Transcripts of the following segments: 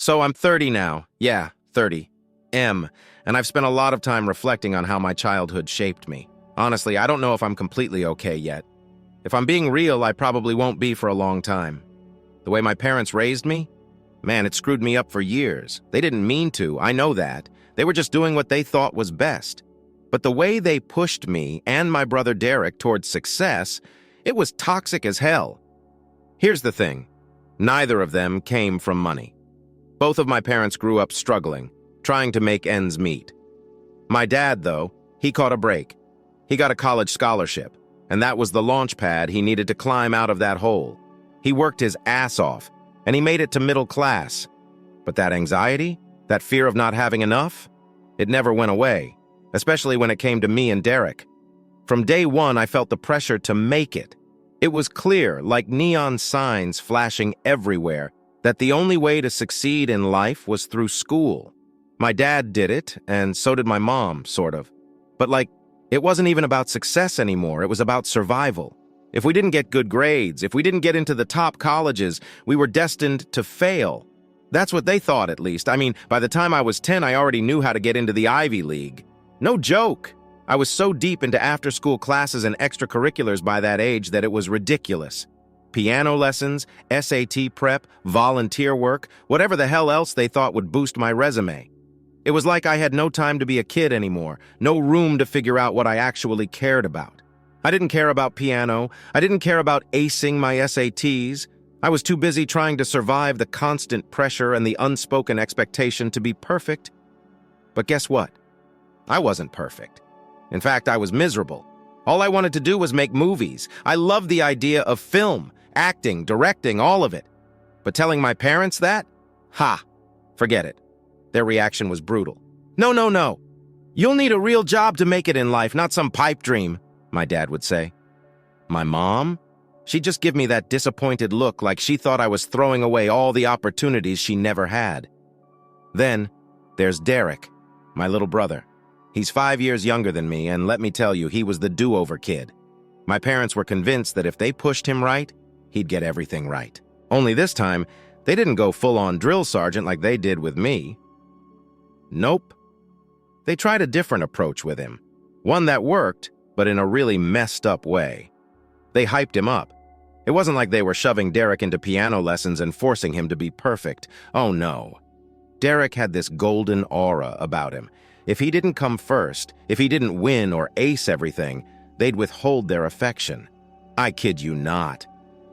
So I'm 30 now. Yeah, 30. And I've spent a lot of time reflecting on how my childhood shaped me. Honestly, I don't know if I'm completely okay yet. If I'm being real, I probably won't be for a long time. The way my parents raised me? Man, it screwed me up for years. They didn't mean to, I know that. They were just doing what they thought was best. But the way they pushed me and my brother Derek towards success, it was toxic as hell. Here's the thing. Neither of them came from money. Both of my parents grew up struggling, trying to make ends meet. My dad, though, he caught a break. He got a college scholarship, and that was the launch pad he needed to climb out of that hole. He worked his ass off, and he made it to middle class. But that anxiety, that fear of not having enough, it never went away, especially when it came to me and Derek. From day one, I felt the pressure to make it. It was clear, like neon signs flashing everywhere, that the only way to succeed in life was through school. My dad did it, and so did my mom, sort of. But it wasn't even about success anymore, it was about survival. If we didn't get good grades, if we didn't get into the top colleges, we were destined to fail. That's what they thought, at least. I mean, by the time I was 10, I already knew how to get into the Ivy League. No joke. I was so deep into after-school classes and extracurriculars by that age that it was ridiculous. Piano lessons, SAT prep, volunteer work, whatever the hell else they thought would boost my resume. It was like I had no time to be a kid anymore, no room to figure out what I actually cared about. I didn't care about piano, I didn't care about acing my SATs. I was too busy trying to survive the constant pressure and the unspoken expectation to be perfect. But guess what? I wasn't perfect. In fact, I was miserable. All I wanted to do was make movies. I loved the idea of film, acting, directing, all of it. But telling my parents that? Forget it. Their reaction was brutal. No. You'll need a real job to make it in life, not some pipe dream, my dad would say. My mom? She'd just give me that disappointed look like she thought I was throwing away all the opportunities she never had. Then, there's Derek, my little brother. He's 5 years younger than me, and let me tell you, he was the do-over kid. My parents were convinced that if they pushed him right, he'd get everything right. Only this time, they didn't go full-on drill sergeant like they did with me. Nope. They tried a different approach with him. One that worked, but in a really messed up way. They hyped him up. It wasn't like they were shoving Derek into piano lessons and forcing him to be perfect. Oh no. Derek had this golden aura about him. If he didn't come first, if he didn't win or ace everything, they'd withhold their affection. I kid you not.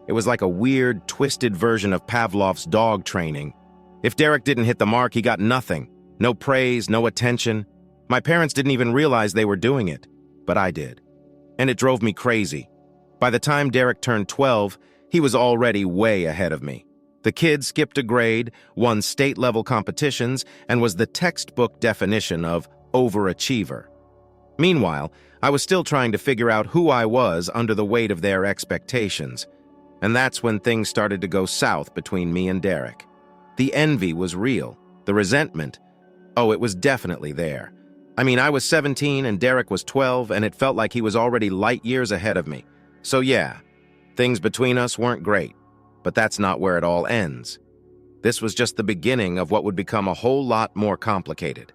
It was like a weird, twisted version of Pavlov's dog training. If Derek didn't hit the mark, he got nothing. No praise, no attention. My parents didn't even realize they were doing it, but I did. And it drove me crazy. By the time Derek turned 12, he was already way ahead of me. The kid skipped a grade, won state-level competitions, and was the textbook definition of overachiever. Meanwhile, I was still trying to figure out who I was under the weight of their expectations. And that's when things started to go south between me and Derek. The envy was real. The resentment, it was definitely there. I mean, I was 17 and Derek was 12, and it felt like he was already light years ahead of me. So yeah, things between us weren't great. But that's not where it all ends. This was just the beginning of what would become a whole lot more complicated.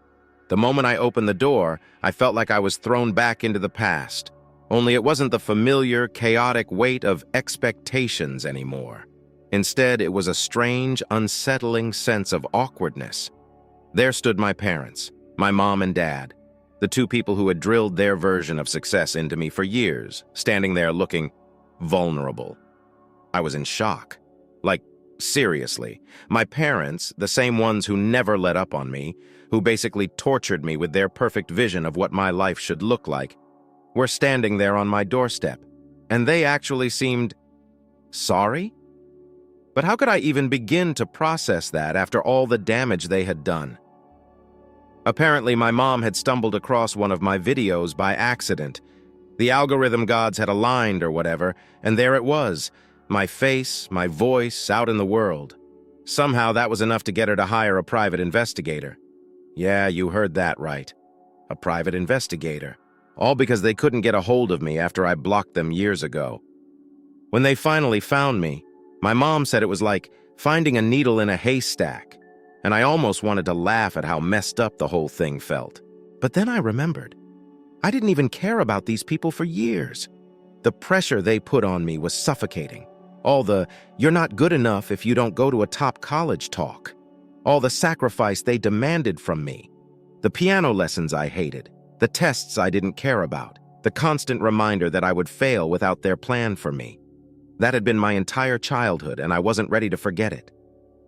The moment I opened the door, I felt like I was thrown back into the past. Only it wasn't the familiar, chaotic weight of expectations anymore. Instead, it was a strange, unsettling sense of awkwardness. There stood my parents, my mom and dad, the two people who had drilled their version of success into me for years, standing there looking vulnerable. I was in shock. Seriously. My parents, the same ones who never let up on me, who basically tortured me with their perfect vision of what my life should look like, were standing there on my doorstep. And they actually seemed sorry? But how could I even begin to process that after all the damage they had done? Apparently, my mom had stumbled across one of my videos by accident. The algorithm gods had aligned or whatever, and there it was. My face, my voice, out in the world. Somehow that was enough to get her to hire a private investigator. Yeah, you heard that right. A private investigator. All because they couldn't get a hold of me after I blocked them years ago. When they finally found me, my mom said it was like finding a needle in a haystack. and I almost wanted to laugh at how messed up the whole thing felt. But then I remembered. I didn't even care about these people for years. The pressure they put on me was suffocating. All the, "you're not good enough if you don't go to a top college" talk. All the sacrifice they demanded from me. The piano lessons I hated. The tests I didn't care about. The constant reminder that I would fail without their plan for me. That had been my entire childhood, and I wasn't ready to forget it.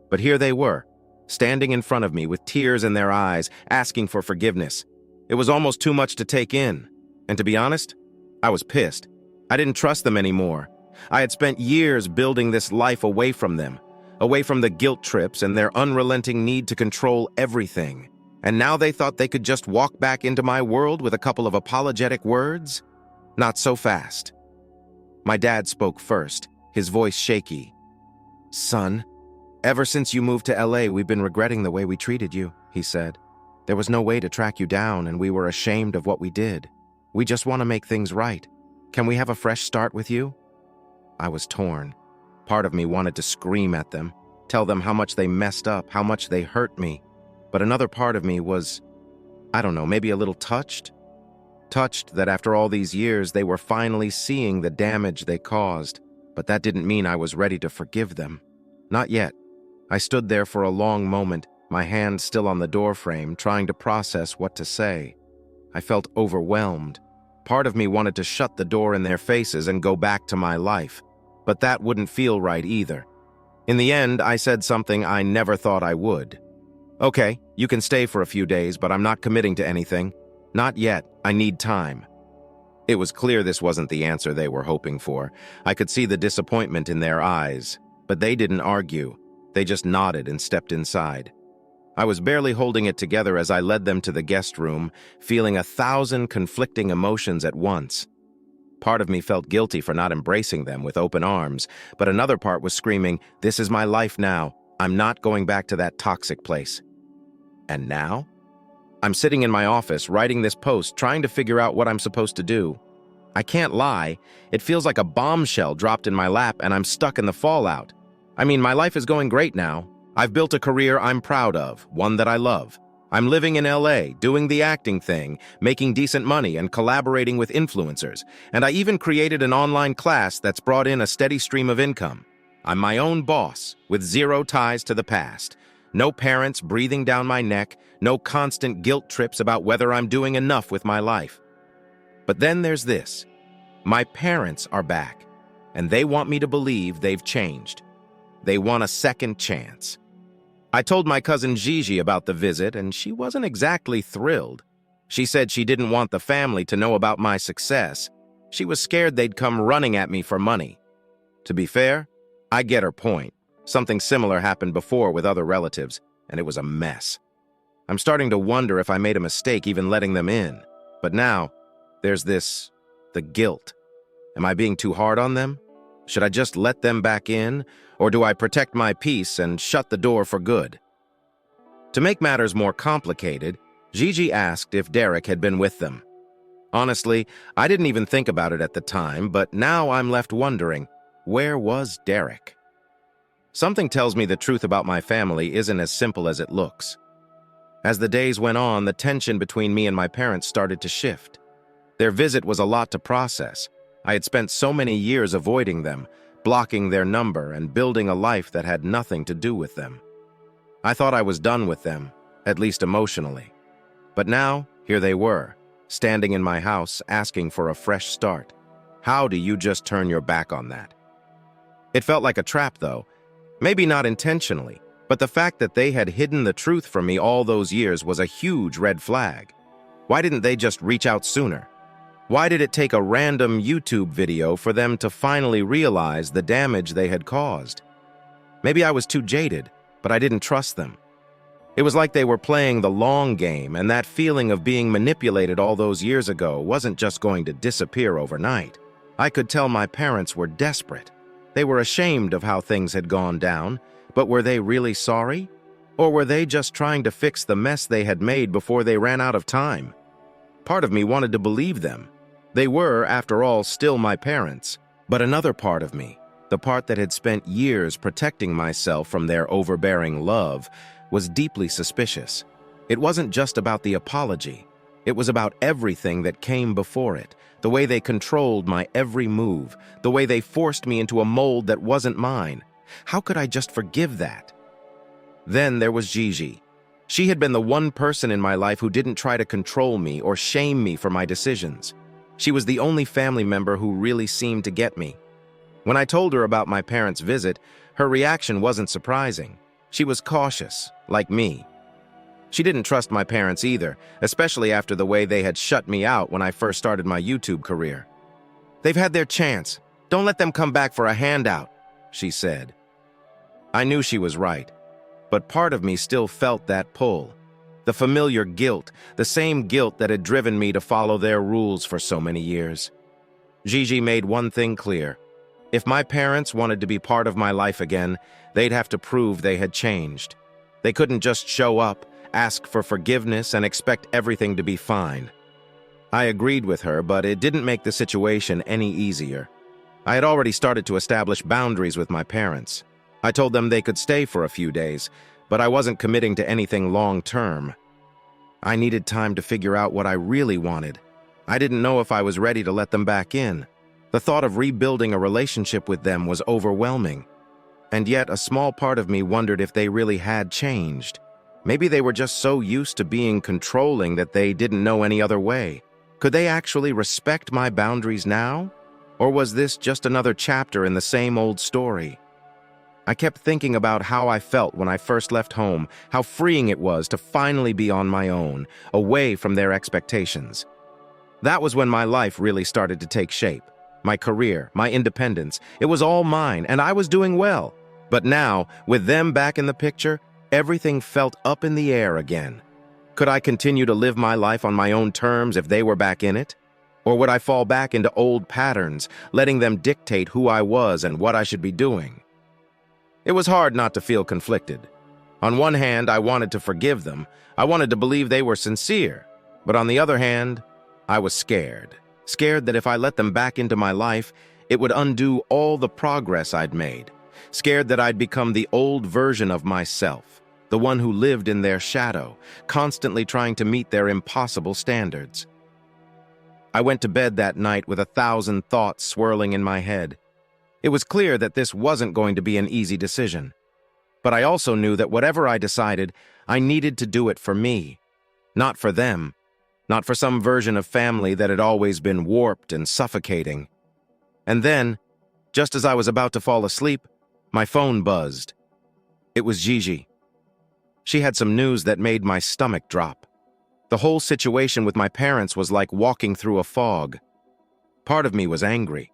But here they were, standing in front of me with tears in their eyes, asking for forgiveness. It was almost too much to take in. And to be honest, I was pissed. I didn't trust them anymore. I had spent years building this life away from them, away from the guilt trips and their unrelenting need to control everything. And now they thought they could just walk back into my world with a couple of apologetic words? Not so fast. My dad spoke first, his voice shaky. "Son, ever since you moved to LA, we've been regretting the way we treated you," he said. "There was no way to track you down, and we were ashamed of what we did. We just want to make things right. Can we have a fresh start with you?" I was torn. Part of me wanted to scream at them, tell them how much they messed up, how much they hurt me. But another part of me was, I don't know, maybe a little touched? Touched that after all these years, they were finally seeing the damage they caused. But that didn't mean I was ready to forgive them. Not yet. I stood there for a long moment, my hand still on the doorframe, trying to process what to say. I felt overwhelmed. Part of me wanted to shut the door in their faces and go back to my life. But that wouldn't feel right either. In the end, I said something I never thought I would. "Okay, you can stay for a few days, but I'm not committing to anything. Not yet. I need time." It was clear this wasn't the answer they were hoping for. I could see the disappointment in their eyes. But they didn't argue. They just nodded and stepped inside. I was barely holding it together as I led them to the guest room, feeling 1,000 conflicting emotions at once. Part of me felt guilty for not embracing them with open arms, but another part was screaming, "This is my life now. I'm not going back to that toxic place." And now? I'm sitting in my office writing this post, trying to figure out what I'm supposed to do. I can't lie, it feels like a bombshell dropped in my lap and I'm stuck in the fallout. I mean, my life is going great now. I've built a career I'm proud of, one that I love. I'm living in LA, doing the acting thing, making decent money and collaborating with influencers. And I even created an online class that's brought in a steady stream of income. I'm my own boss, with zero ties to the past. No parents breathing down my neck, no constant guilt trips about whether I'm doing enough with my life. But then there's this. My parents are back, and they want me to believe they've changed. They want a second chance. I told my cousin Gigi about the visit, and she wasn't exactly thrilled. She said she didn't want the family to know about my success. She was scared they'd come running at me for money. To be fair, I get her point. Something similar happened before with other relatives, and it was a mess. I'm starting to wonder if I made a mistake even letting them in. But now, there's the guilt. Am I being too hard on them? Should I just let them back in, or do I protect my peace and shut the door for good? To make matters more complicated, Gigi asked if Derek had been with them. Honestly, I didn't even think about it at the time, but now I'm left wondering, where was Derek? Something tells me the truth about my family isn't as simple as it looks. As the days went on, the tension between me and my parents started to shift. Their visit was a lot to process. I had spent so many years avoiding them, blocking their number and building a life that had nothing to do with them. I thought I was done with them, at least emotionally. But now, here they were, standing in my house, asking for a fresh start. How do you just turn your back on that? It felt like a trap, though. Maybe not intentionally, but the fact that they had hidden the truth from me all those years was a huge red flag. Why didn't they just reach out sooner? Why did it take a random YouTube video for them to finally realize the damage they had caused? Maybe I was too jaded, but I didn't trust them. It was like they were playing the long game, and that feeling of being manipulated all those years ago wasn't just going to disappear overnight. I could tell my parents were desperate. They were ashamed of how things had gone down, but were they really sorry? Or were they just trying to fix the mess they had made before they ran out of time? Part of me wanted to believe them. They were, after all, still my parents. But another part of me, the part that had spent years protecting myself from their overbearing love, was deeply suspicious. It wasn't just about the apology. It was about everything that came before it, the way they controlled my every move, the way they forced me into a mold that wasn't mine. How could I just forgive that? Then there was Gigi. She had been the one person in my life who didn't try to control me or shame me for my decisions. She was the only family member who really seemed to get me. When I told her about my parents' visit, her reaction wasn't surprising. She was cautious, like me. She didn't trust my parents either, especially after the way they had shut me out when I first started my YouTube career. "They've had their chance. Don't let them come back for a handout," she said. I knew she was right, but part of me still felt that pull. The familiar guilt, the same guilt that had driven me to follow their rules for so many years. Gigi made one thing clear. If my parents wanted to be part of my life again, they'd have to prove they had changed. They couldn't just show up, ask for forgiveness, and expect everything to be fine. I agreed with her, but it didn't make the situation any easier. I had already started to establish boundaries with my parents. I told them they could stay for a few days, but I wasn't committing to anything long-term. I needed time to figure out what I really wanted. I didn't know if I was ready to let them back in. The thought of rebuilding a relationship with them was overwhelming. And yet, a small part of me wondered if they really had changed. Maybe they were just so used to being controlling that they didn't know any other way. Could they actually respect my boundaries now? Or was this just another chapter in the same old story? I kept thinking about how I felt when I first left home, how freeing it was to finally be on my own, away from their expectations. That was when my life really started to take shape. My career, my independence, it was all mine, and I was doing well. But now, with them back in the picture, everything felt up in the air again. Could I continue to live my life on my own terms if they were back in it? Or would I fall back into old patterns, letting them dictate who I was and what I should be doing? It was hard not to feel conflicted. On one hand, I wanted to forgive them. I wanted to believe they were sincere. But on the other hand, I was scared. Scared that if I let them back into my life, it would undo all the progress I'd made. Scared that I'd become the old version of myself, the one who lived in their shadow, constantly trying to meet their impossible standards. I went to bed that night with 1,000 thoughts swirling in my head. It was clear that this wasn't going to be an easy decision. But I also knew that whatever I decided, I needed to do it for me, not for them, not for some version of family that had always been warped and suffocating. And then, just as I was about to fall asleep, my phone buzzed. It was Gigi. She had some news that made my stomach drop. The whole situation with my parents was like walking through a fog. Part of me was angry.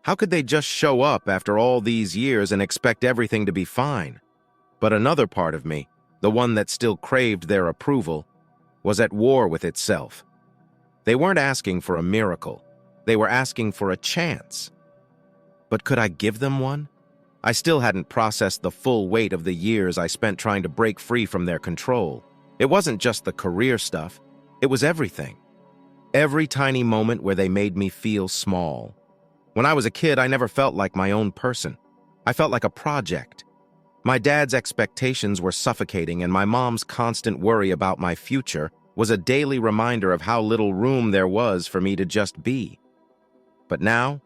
How could they just show up after all these years and expect everything to be fine? But another part of me, the one that still craved their approval, was at war with itself. They weren't asking for a miracle. They were asking for a chance. But could I give them one? I still hadn't processed the full weight of the years I spent trying to break free from their control. It wasn't just the career stuff. It was everything. Every tiny moment where they made me feel small. When I was a kid, I never felt like my own person. I felt like a project. My dad's expectations were suffocating, and my mom's constant worry about my future was a daily reminder of how little room there was for me to just be. But now,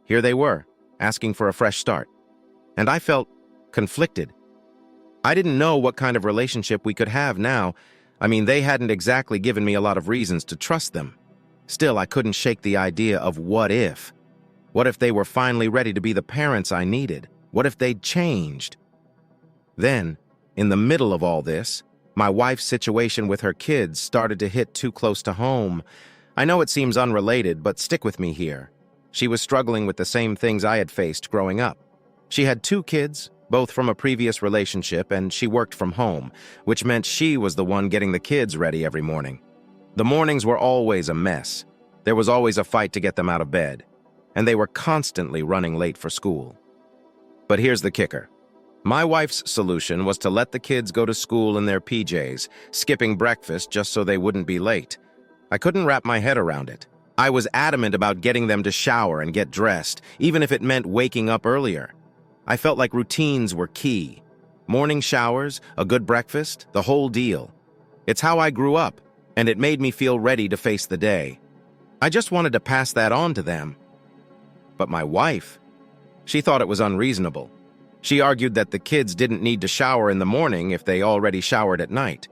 here they were, asking for a fresh start. And I felt conflicted. I didn't know what kind of relationship we could have now. I mean, they hadn't exactly given me a lot of reasons to trust them. Still, I couldn't shake the idea of what if. What if they were finally ready to be the parents I needed? What if they'd changed? Then, in the middle of all this, my wife's situation with her kids started to hit too close to home. I know it seems unrelated, but stick with me here. She was struggling with the same things I had faced growing up. She had 2 kids, both from a previous relationship, and she worked from home, which meant she was the one getting the kids ready every morning. The mornings were always a mess. There was always a fight to get them out of bed, and they were constantly running late for school. But here's the kicker. My wife's solution was to let the kids go to school in their PJs, skipping breakfast just so they wouldn't be late. I couldn't wrap my head around it. I was adamant about getting them to shower and get dressed, even if it meant waking up earlier. I felt like routines were key. Morning showers, a good breakfast, the whole deal. It's how I grew up, and it made me feel ready to face the day. I just wanted to pass that on to them. But my wife, she thought it was unreasonable. She argued that the kids didn't need to shower in the morning if they already showered at night.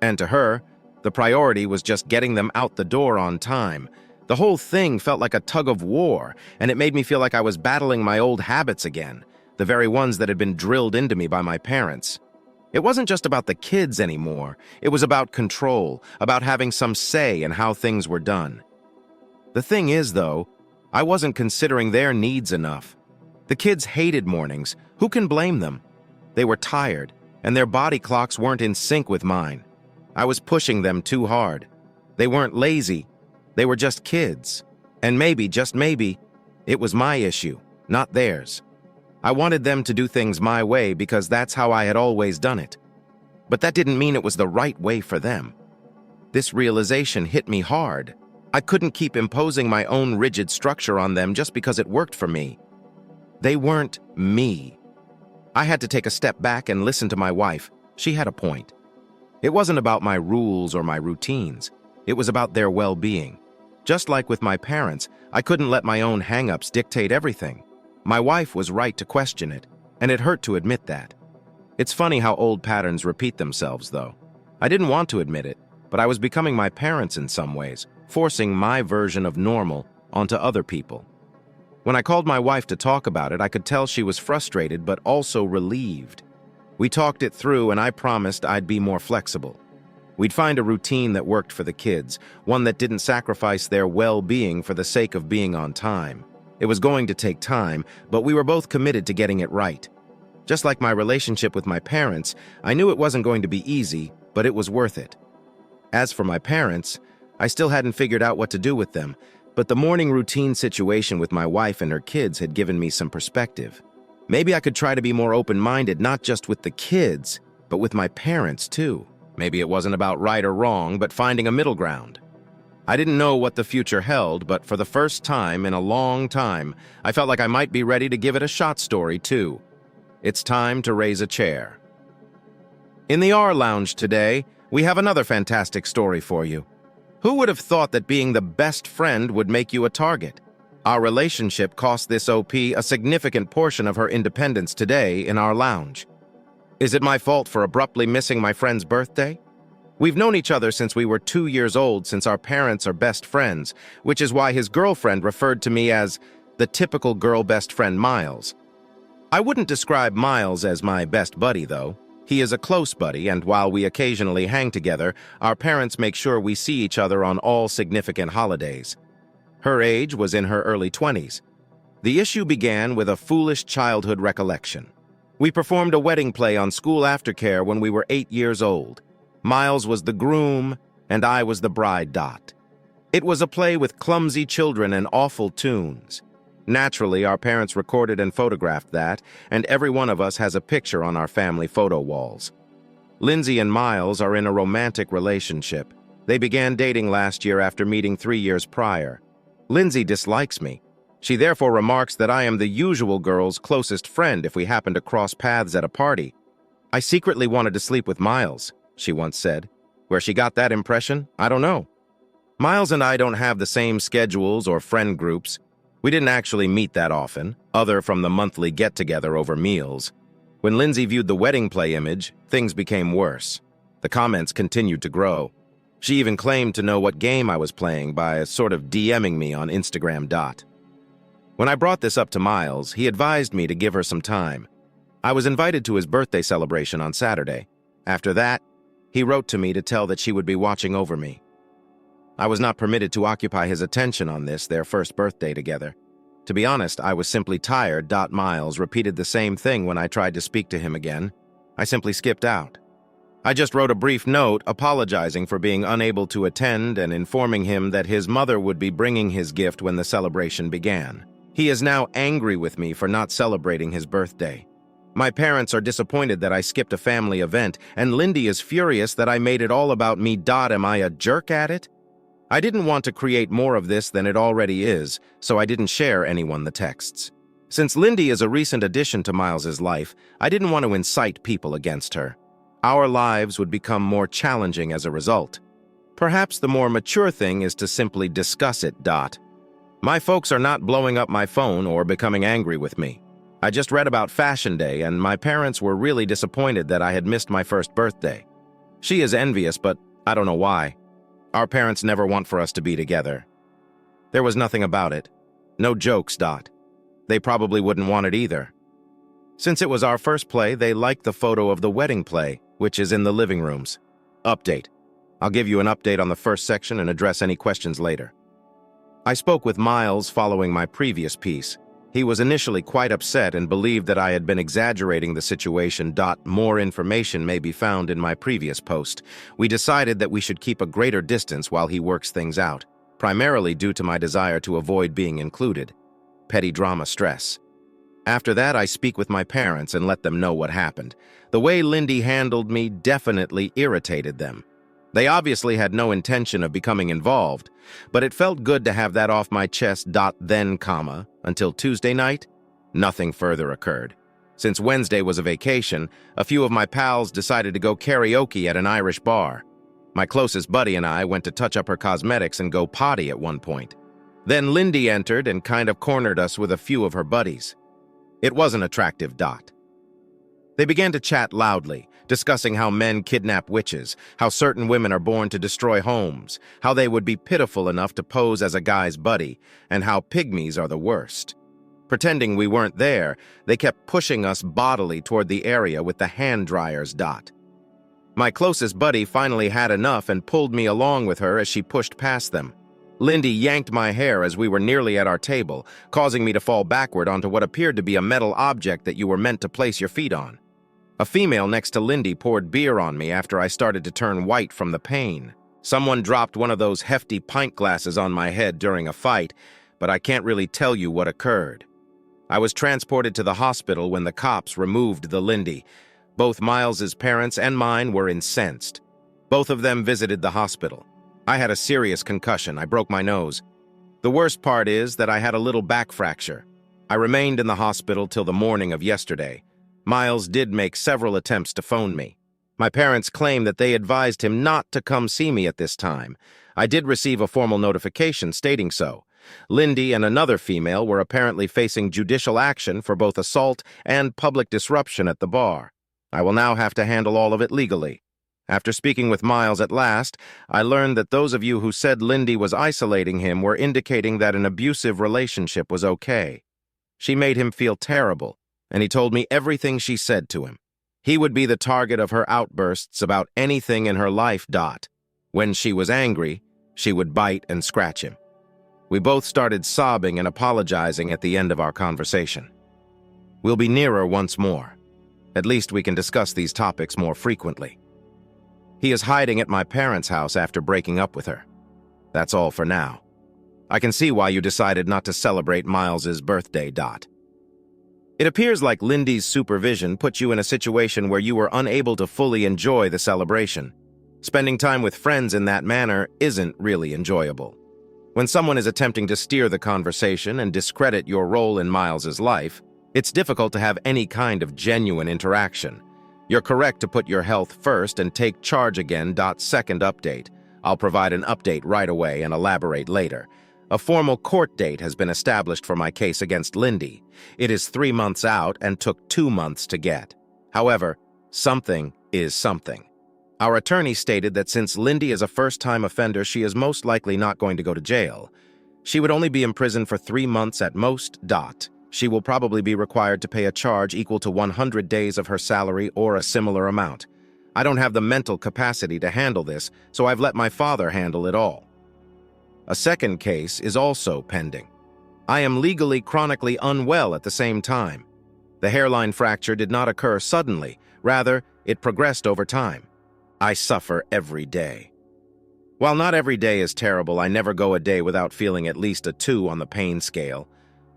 And to her, the priority was just getting them out the door on time. The whole thing felt like a tug of war, and it made me feel like I was battling my old habits again, the very ones that had been drilled into me by my parents. It wasn't just about the kids anymore. It was about control, about having some say in how things were done. The thing is, though, I wasn't considering their needs enough. The kids hated mornings. Who can blame them? They were tired, and their body clocks weren't in sync with mine. I was pushing them too hard. They weren't lazy. They were just kids. And maybe, just maybe, it was my issue, not theirs. I wanted them to do things my way because that's how I had always done it. But that didn't mean it was the right way for them. This realization hit me hard. I couldn't keep imposing my own rigid structure on them just because it worked for me. They weren't me. I had to take a step back and listen to my wife. She had a point. It wasn't about my rules or my routines. It was about their well-being. Just like with my parents, I couldn't let my own hang-ups dictate everything. My wife was right to question it, and it hurt to admit that. It's funny how old patterns repeat themselves, though. I didn't want to admit it, but I was becoming my parents in some ways, forcing my version of normal onto other people. When I called my wife to talk about it, I could tell she was frustrated but also relieved. We talked it through, and I promised I'd be more flexible. We'd find a routine that worked for the kids, one that didn't sacrifice their well-being for the sake of being on time. It was going to take time, but we were both committed to getting it right. Just like my relationship with my parents, I knew it wasn't going to be easy, but it was worth it. As for my parents, I still hadn't figured out what to do with them, but the morning routine situation with my wife and her kids had given me some perspective. Maybe I could try to be more open-minded, not just with the kids, but with my parents too. Maybe it wasn't about right or wrong, but finding a middle ground. I didn't know what the future held, but for the first time in a long time, I felt like I might be ready to give it a shot story too. It's time to raise a chair. In the R Lounge today, we have another fantastic story for you. Who would have thought that being the best friend would make you a target? Our relationship cost this OP a significant portion of her independence today in our lounge. Is it my fault for abruptly missing my friend's birthday? We've known each other since we were 2 years old, since our parents are best friends, which is why his girlfriend referred to me as the typical girl best friend Miles. I wouldn't describe Miles as my best buddy, though. He is a close buddy, and while we occasionally hang together, our parents make sure we see each other on all significant holidays. Her age was in her early 20s. The issue began with a foolish childhood recollection. We performed a wedding play on school aftercare when we were 8 years old. Miles was the groom, and I was the bride. It was a play with clumsy children and awful tunes. Naturally, our parents recorded and photographed that, and every one of us has a picture on our family photo walls. Lindsay and Miles are in a romantic relationship. They began dating last year after meeting 3 years prior. Lindsay dislikes me. She therefore remarks that I am the usual girl's closest friend if we happen to cross paths at a party. I secretly wanted to sleep with Miles, she once said. Where she got that impression, I don't know. Miles and I don't have the same schedules or friend groups. We didn't actually meet that often, other from the monthly get-together over meals. When Lindsay viewed the wedding play image, things became worse. The comments continued to grow. She even claimed to know what game I was playing by sort of DMing me on Instagram. When I brought this up to Miles, he advised me to give her some time. I was invited to his birthday celebration on Saturday. After that, he wrote to me to tell that she would be watching over me. I was not permitted to occupy his attention on this, their first birthday together. To be honest, I was simply tired. Miles repeated the same thing when I tried to speak to him again. I simply skipped out. I just wrote a brief note apologizing for being unable to attend and informing him that his mother would be bringing his gift when the celebration began. He is now angry with me for not celebrating his birthday. My parents are disappointed that I skipped a family event, and Lindy is furious that I made it all about me. Am I a jerk at it? I didn't want to create more of this than it already is, so I didn't share anyone the texts. Since Lindy is a recent addition to Miles's life, I didn't want to incite people against her. Our lives would become more challenging as a result. Perhaps the more mature thing is to simply discuss it. My folks are not blowing up my phone or becoming angry with me. I just read about Fashion Day, and my parents were really disappointed that I had missed my first birthday. She is envious, but I don't know why. Our parents never want for us to be together. There was nothing about it. No jokes. They probably wouldn't want it either. Since it was our first play, they liked the photo of the wedding play, which is in the living rooms. Update. I'll give you an update on the first section and address any questions later. I spoke with Miles following my previous piece. He was initially quite upset and believed that I had been exaggerating the situation. More information may be found in my previous post. We decided that we should keep a greater distance while he works things out, primarily due to my desire to avoid being included. Petty drama stress. After that, I speak with my parents and let them know what happened. The way Lindy handled me definitely irritated them. They obviously had no intention of becoming involved, but it felt good to have that off my chest. Then, until Tuesday night, nothing further occurred. Since Wednesday was a vacation, a few of my pals decided to go karaoke at an Irish bar. My closest buddy and I went to touch up her cosmetics and go potty at one point. Then Lindy entered and kind of cornered us with a few of her buddies. It wasn't attractive. They began to chat loudly, discussing how men kidnap witches, how certain women are born to destroy homes, how they would be pitiful enough to pose as a guy's buddy, and how pygmies are the worst. Pretending we weren't there, they kept pushing us bodily toward the area with the hand dryers. My closest buddy finally had enough and pulled me along with her as she pushed past them. Lindy yanked my hair as we were nearly at our table, causing me to fall backward onto what appeared to be a metal object that you were meant to place your feet on. A female next to Lindy poured beer on me after I started to turn white from the pain. Someone dropped one of those hefty pint glasses on my head during a fight, but I can't really tell you what occurred. I was transported to the hospital when the cops removed the Lindy. Both Miles's parents and mine were incensed. Both of them visited the hospital. I had a serious concussion. I broke my nose. The worst part is that I had a little back fracture. I remained in the hospital till the morning of yesterday. Miles did make several attempts to phone me. My parents claim that they advised him not to come see me at this time. I did receive a formal notification stating so. Lindy and another female were apparently facing judicial action for both assault and public disruption at the bar. I will now have to handle all of it legally. After speaking with Miles at last, I learned that those of you who said Lindy was isolating him were indicating that an abusive relationship was okay. She made him feel terrible, and he told me everything she said to him. He would be the target of her outbursts about anything in her life. When she was angry, she would bite and scratch him. We both started sobbing and apologizing at the end of our conversation. We'll be nearer once more. At least we can discuss these topics more frequently. He is hiding at my parents' house after breaking up with her. That's all for now. I can see why you decided not to celebrate Miles's birthday. It appears like Lindy's supervision put you in a situation where you were unable to fully enjoy the celebration. Spending time with friends in that manner isn't really enjoyable. When someone is attempting to steer the conversation and discredit your role in Miles's life, it's difficult to have any kind of genuine interaction. You're correct to put your health first and take charge again. Second update. I'll provide an update right away and elaborate later. A formal court date has been established for my case against Lindy. It is 3 months out and took 2 months to get. However, something is something. Our attorney stated that since Lindy is a first-time offender, she is most likely not going to go to jail. She would only be imprisoned for 3 months at most. She will probably be required to pay a charge equal to 100 days of her salary or a similar amount. I don't have the mental capacity to handle this, so I've let my father handle it all. A second case is also pending. I am legally chronically unwell at the same time. The hairline fracture did not occur suddenly. Rather, it progressed over time. I suffer every day. While not every day is terrible, I never go a day without feeling at least a 2 on the pain scale.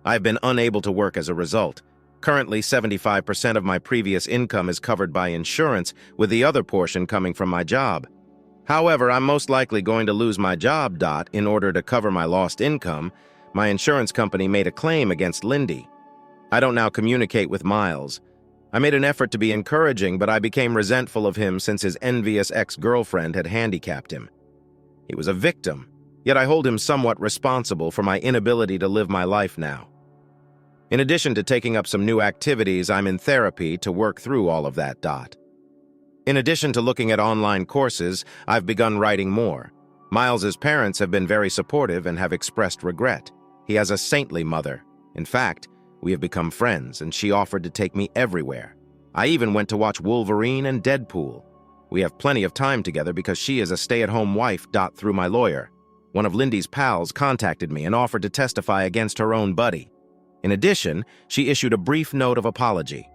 I've been unable to work as a result. Currently, 75% of my previous income is covered by insurance, with the other portion coming from my job. However, I'm most likely going to lose my job. In order to cover my lost income, my insurance company made a claim against Lindy. I don't now communicate with Miles. I made an effort to be encouraging, but I became resentful of him since his envious ex-girlfriend had handicapped him. He was a victim, yet I hold him somewhat responsible for my inability to live my life now. In addition to taking up some new activities, I'm in therapy to work through all of that. In addition to looking at online courses, I've begun writing more. Miles's parents have been very supportive and have expressed regret. He has a saintly mother. In fact, we have become friends, and she offered to take me everywhere. I even went to watch Wolverine and Deadpool. We have plenty of time together because she is a stay-at-home wife. Through my lawyer. One of Lindy's pals contacted me and offered to testify against her own buddy. In addition, she issued a brief note of apology.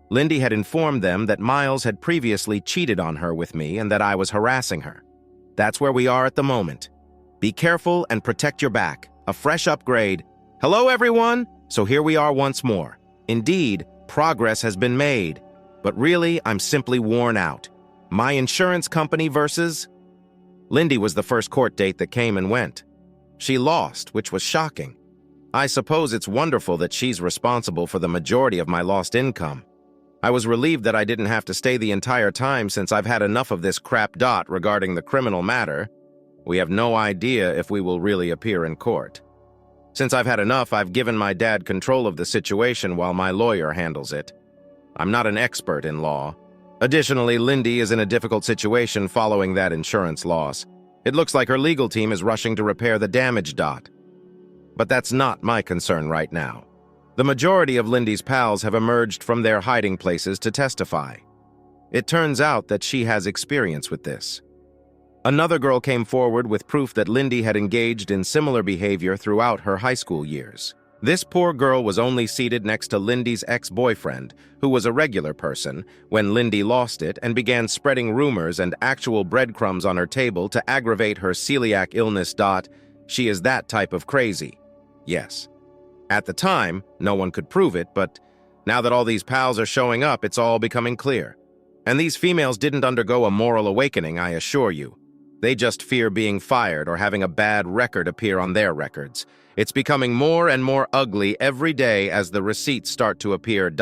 Lindy had informed them that Miles had previously cheated on her with me and that I was harassing her. That's where we are at the moment. Be careful and protect your back. A fresh upgrade. Hello, everyone! So here we are once more. Indeed, progress has been made. But really, I'm simply worn out. My insurance company versus... Lindy was the first court date that came and went. She lost, which was shocking. I suppose it's wonderful that she's responsible for the majority of my lost income. I was relieved that I didn't have to stay the entire time since I've had enough of this crap. Regarding the criminal matter, we have no idea if we will really appear in court. Since I've had enough, I've given my dad control of the situation while my lawyer handles it. I'm not an expert in law. Additionally, Lindy is in a difficult situation following that insurance loss. It looks like her legal team is rushing to repair the damage. But that's not my concern right now. The majority of Lindy's pals have emerged from their hiding places to testify. It turns out that she has experience with this. Another girl came forward with proof that Lindy had engaged in similar behavior throughout her high school years. This poor girl was only seated next to Lindy's ex-boyfriend, who was a regular person, when Lindy lost it and began spreading rumors and actual breadcrumbs on her table to aggravate her celiac illness. She is that type of crazy. Yes. At the time, no one could prove it, but now that all these pals are showing up, it's all becoming clear. And these females didn't undergo a moral awakening, I assure you. They just fear being fired or having a bad record appear on their records. It's becoming more and more ugly every day as the receipts start to appear.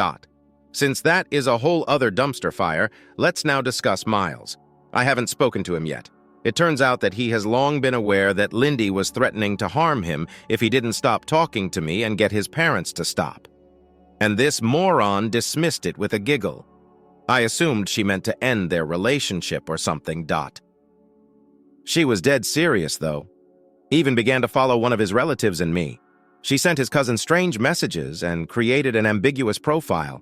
Since that is a whole other dumpster fire, let's now discuss Miles. I haven't spoken to him yet. It turns out that he has long been aware that Lindy was threatening to harm him if he didn't stop talking to me and get his parents to stop. And this moron dismissed it with a giggle. I assumed she meant to end their relationship or something. She was dead serious, though. Even began to follow one of his relatives and me. She sent his cousin strange messages and created an ambiguous profile.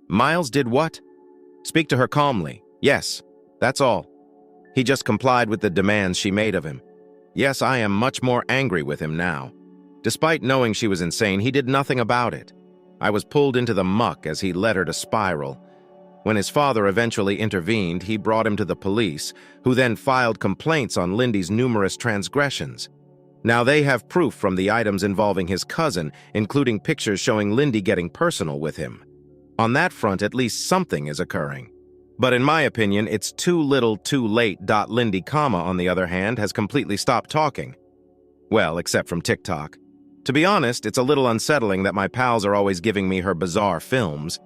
Miles did what? Speak to her calmly. Yes, that's all. He just complied with the demands she made of him. Yes, I am much more angry with him now. Despite knowing she was insane, he did nothing about it. I was pulled into the muck as he led her to spiral. When his father eventually intervened, he brought him to the police, who then filed complaints on Lindy's numerous transgressions. Now they have proof from the items involving his cousin, including pictures showing Lindy getting personal with him. On that front, at least something is occurring. But in my opinion, it's too little, too late. Lindy, on the other hand, has completely stopped talking. Well, except from TikTok. To be honest, it's a little unsettling that my pals are always giving me her bizarre films.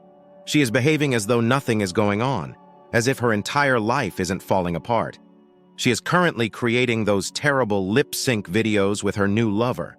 She is behaving as though nothing is going on, as if her entire life isn't falling apart. She is currently creating those terrible lip-sync videos with her new lover.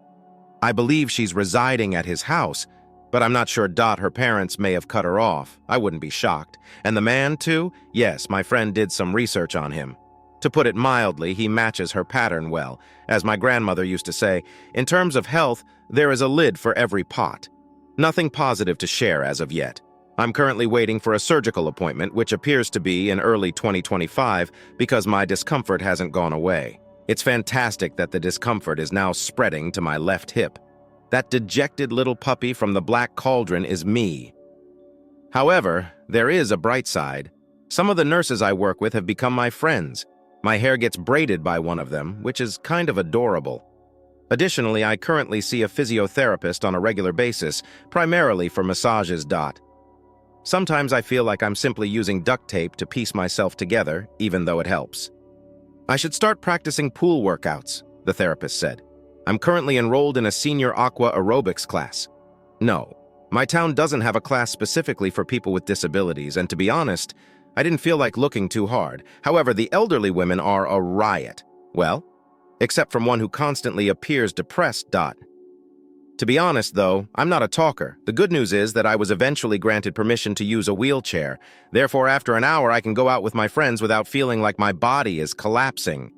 I believe she's residing at his house, but I'm not sure. Her parents may have cut her off. I wouldn't be shocked. And the man, too? Yes, my friend did some research on him. To put it mildly, he matches her pattern well. As my grandmother used to say, in terms of health, there is a lid for every pot. Nothing positive to share as of yet. I'm currently waiting for a surgical appointment, which appears to be in early 2025 because my discomfort hasn't gone away. It's fantastic that the discomfort is now spreading to my left hip. That dejected little puppy from the Black Cauldron is me. However, there is a bright side. Some of the nurses I work with have become my friends. My hair gets braided by one of them, which is kind of adorable. Additionally, I currently see a physiotherapist on a regular basis, primarily for massages. Sometimes I feel like I'm simply using duct tape to piece myself together, even though it helps. I should start practicing pool workouts, the therapist said. I'm currently enrolled in a senior aqua aerobics class. No, My town doesn't have a class specifically for people with disabilities, and to be honest, I didn't feel like looking too hard. However, the elderly women are a riot. Well, except from one who constantly appears depressed. To be honest, though, I'm not a talker. The good news is that I was eventually granted permission to use a wheelchair. Therefore, after an hour, I can go out with my friends without feeling like my body is collapsing.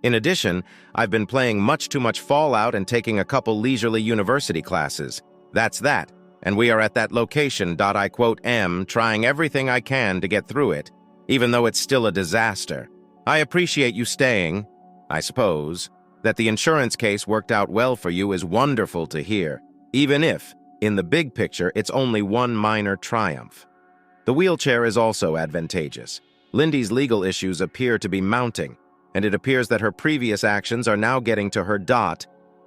In addition, I've been playing much too much Fallout and taking a couple leisurely university classes. That's that. And we are at that location, I quote, trying everything I can to get through it, even though it's still a disaster. I appreciate you staying, I suppose. That the insurance case worked out well for you is wonderful to hear, even if, in the big picture, it's only one minor triumph. The wheelchair is also advantageous. Lindy's legal issues appear to be mounting, and it appears that her previous actions are now getting to her.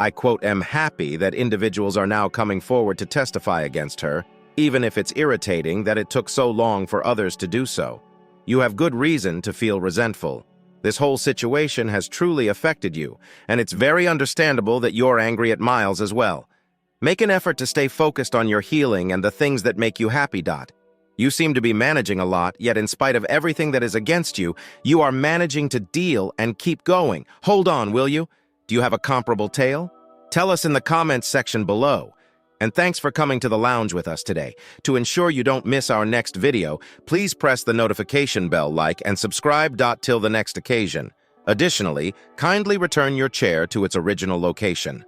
I quote, am happy that individuals are now coming forward to testify against her, even if it's irritating that it took so long for others to do so. You have good reason to feel resentful. This whole situation has truly affected you, and it's very understandable that you're angry at Miles as well. Make an effort to stay focused on your healing and the things that make you happy. You seem to be managing a lot, yet in spite of everything that is against you, you are managing to deal and keep going. Hold on, will you? Do you have a comparable tale? Tell us in the comments section below. And thanks for coming to the lounge with us today. To ensure you don't miss our next video, please press the notification bell, like, and subscribe. Till the next occasion. Additionally, kindly return your chair to its original location.